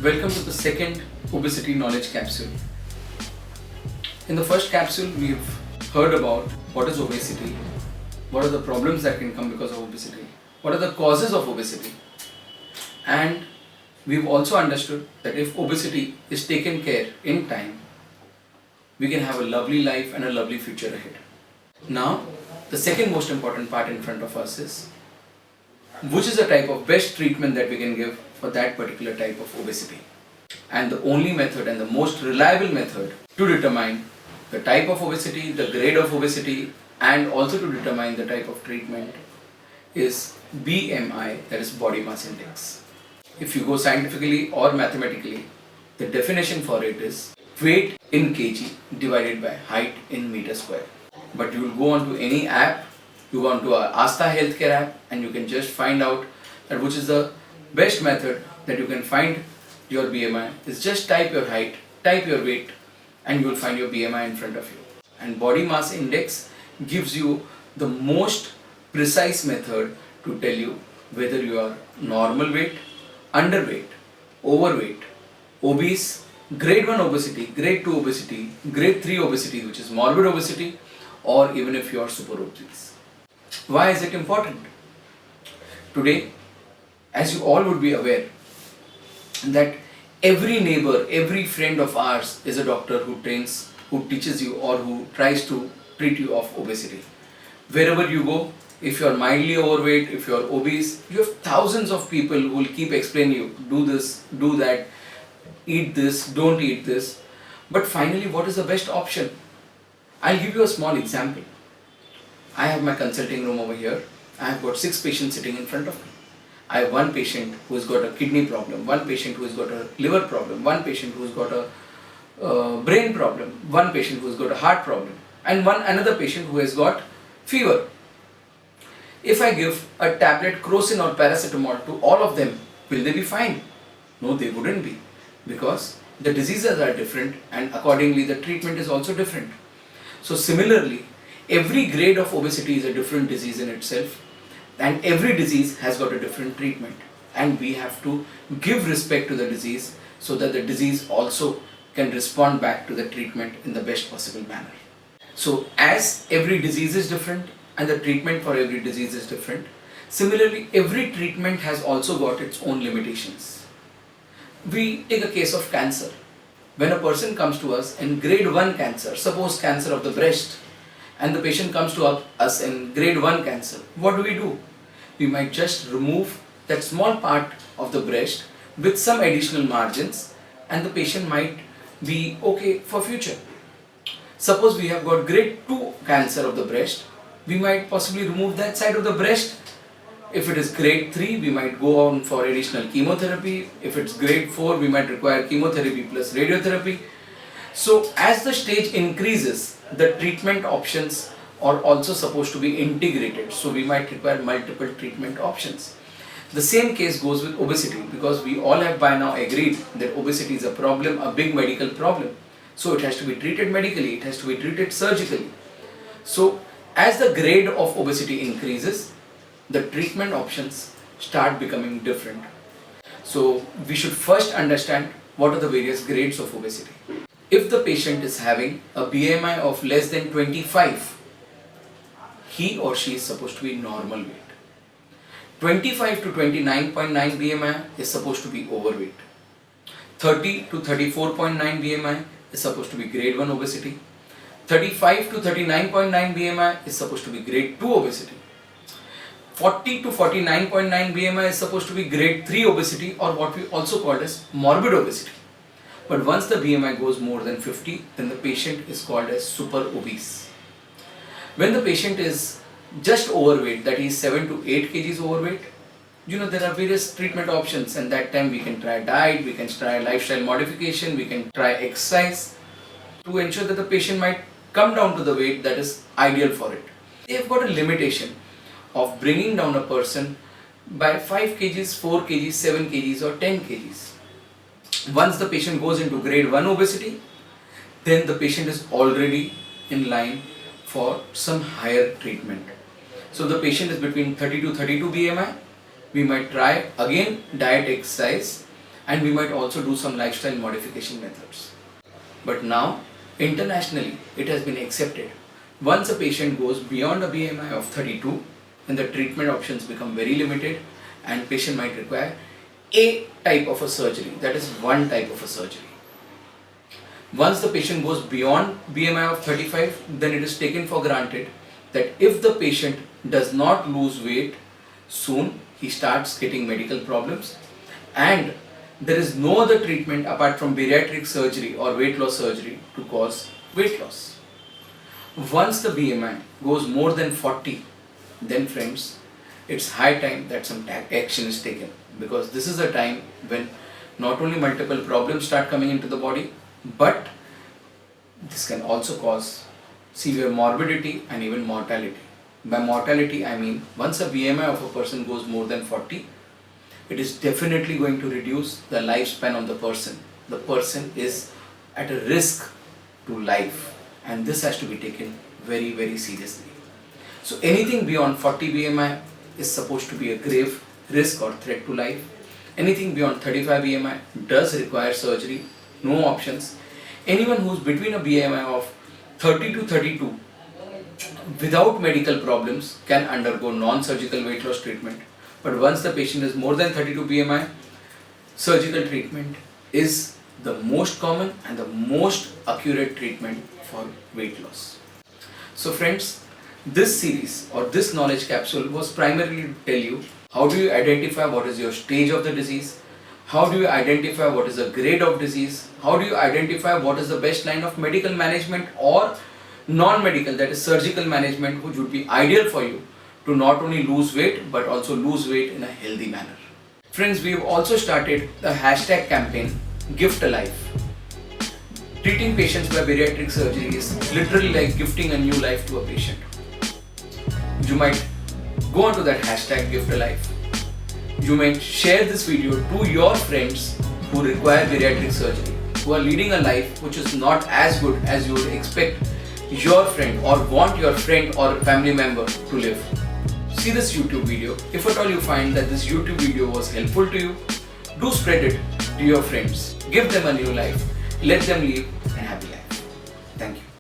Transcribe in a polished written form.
Welcome to the second obesity knowledge capsule. In the first capsule, we've heard about what is obesity, what are the problems that can come because of obesity, what are the causes of obesity, and we've also understood that if obesity is taken care in time, we can have a lovely life and a lovely future ahead. Now, the second most important part in front of us is which is the type of best treatment that we can give for that particular type of obesity. And the only method and the most reliable method to determine the type of obesity, the grade of obesity, and also to determine the type of treatment is BMI, that is body mass index. If you go scientifically or mathematically, the definition for it is weight in kg divided by height in meter square. But you will go onto any app, you go onto our Aastha healthcare app, and you can just find out that which is the best method that you can find your BMI is just type your height, type your weight, and you will find your BMI in front of you. And body mass index gives you the most precise method to tell you whether you are normal weight, underweight, overweight, obese, grade 1 obesity, grade 2 obesity, grade 3 obesity, which is morbid obesity, or even if you are super obese. Why is it important? Today, as you all would be aware, that every neighbor, every friend of ours is a doctor who trains, who teaches you or who tries to treat you of obesity. Wherever you go, if you are mildly overweight, if you are obese, you have thousands of people who will keep explaining you, do this, do that, eat this, don't eat this. But finally, what is the best option? I'll give you a small example. I have my consulting room over here. I have got 6 patients sitting in front of me. I have one patient who has got a kidney problem, one patient who has got a liver problem, one patient who has got a brain problem, one patient who has got a heart problem, and another patient who has got fever. If I give a tablet crocin or paracetamol to all of them, will they be fine? No, they wouldn't be, because the diseases are different and accordingly the treatment is also different. So similarly, every grade of obesity is a different disease in itself, and every disease has got a different treatment, and we have to give respect to the disease so that the disease also can respond back to the treatment in the best possible manner. So as every disease is different and the treatment for every disease is different, similarly every treatment has also got its own limitations. We take a case of cancer. When a person comes to us in grade 1 cancer, suppose cancer of the breast, and the patient comes to us in grade 1 cancer, what do? We might just remove that small part of the breast with some additional margins, and the patient might be okay for future. Suppose we have got grade 2 cancer of the breast, we might possibly remove that side of the breast. If it is grade 3, we might go on for additional chemotherapy. If it's grade 4, we might require chemotherapy plus radiotherapy. So as the stage increases, the treatment options are also supposed to be integrated. So we might require multiple treatment options. The same case goes with obesity, because we all have by now agreed that obesity is a problem, a big medical problem. So it has to be treated medically, it has to be treated surgically. So as the grade of obesity increases, the treatment options start becoming different. So we should first understand what are the various grades of obesity. If the patient is having a BMI of less than 25, he or she is supposed to be normal weight. 25 to 29.9 BMI is supposed to be overweight. 30 to 34.9 BMI is supposed to be grade 1 obesity. 35 to 39.9 BMI is supposed to be grade 2 obesity. 40 to 49.9 BMI is supposed to be grade 3 obesity, or what we also call as morbid obesity. But once the BMI goes more than 50, then the patient is called as super obese. When the patient is just overweight, that is 7 to 8 kgs overweight, there are various treatment options, and that time we can try diet, we can try lifestyle modification, we can try exercise to ensure that the patient might come down to the weight that is ideal for it. They have got a limitation of bringing down a person by 5 kgs, 4 kgs, 7 kgs or 10 kgs. Once the patient goes into grade 1 obesity, then the patient is already in line for some higher treatment. So the patient is between 30 to 32 BMI, we might try again diet, exercise, and we might also do some lifestyle modification methods. But now, internationally, it has been accepted. Once a patient goes beyond a BMI of 32, then the treatment options become very limited and patient might require a type of a surgery, that is one type of a surgery. Once the patient goes beyond BMI of 35, then it is taken for granted that if the patient does not lose weight soon, he starts getting medical problems and there is no other treatment apart from bariatric surgery or weight loss surgery to cause weight loss. Once the BMI goes more than 40, then friends, it's high time that some action is taken, because this is a time when not only multiple problems start coming into the body, but this can also cause severe morbidity and even mortality. By mortality, I mean once a BMI of a person goes more than 40, it is definitely going to reduce the lifespan of the person. The person is at a risk to life, and this has to be taken very, very seriously. So anything beyond 40 BMI is supposed to be a grave risk or threat to life. Anything beyond 35 BMI does require surgery, no options. Anyone who's between a BMI of 30 to 32 without medical problems can undergo non-surgical weight loss treatment. But once the patient is more than 32 BMI, surgical treatment is the most common and the most accurate treatment for weight loss. So friends, this series or this knowledge capsule was primarily to tell you how do you identify what is your stage of the disease, how do you identify what is the grade of disease, how do you identify what is the best line of medical management or non-medical, that is surgical management, which would be ideal for you to not only lose weight but also lose weight in a healthy manner. Friends, we have also started the hashtag campaign Gift a Life. Treating patients by bariatric surgery is literally like gifting a new life to a patient. You might go onto that hashtag Gift a Life. You might share this video to your friends who require bariatric surgery, who are leading a life which is not as good as you would expect your friend or want your friend or family member to live. See this YouTube video. If at all you find that this YouTube video was helpful to you, do spread it to your friends. Give them a new life. Let them live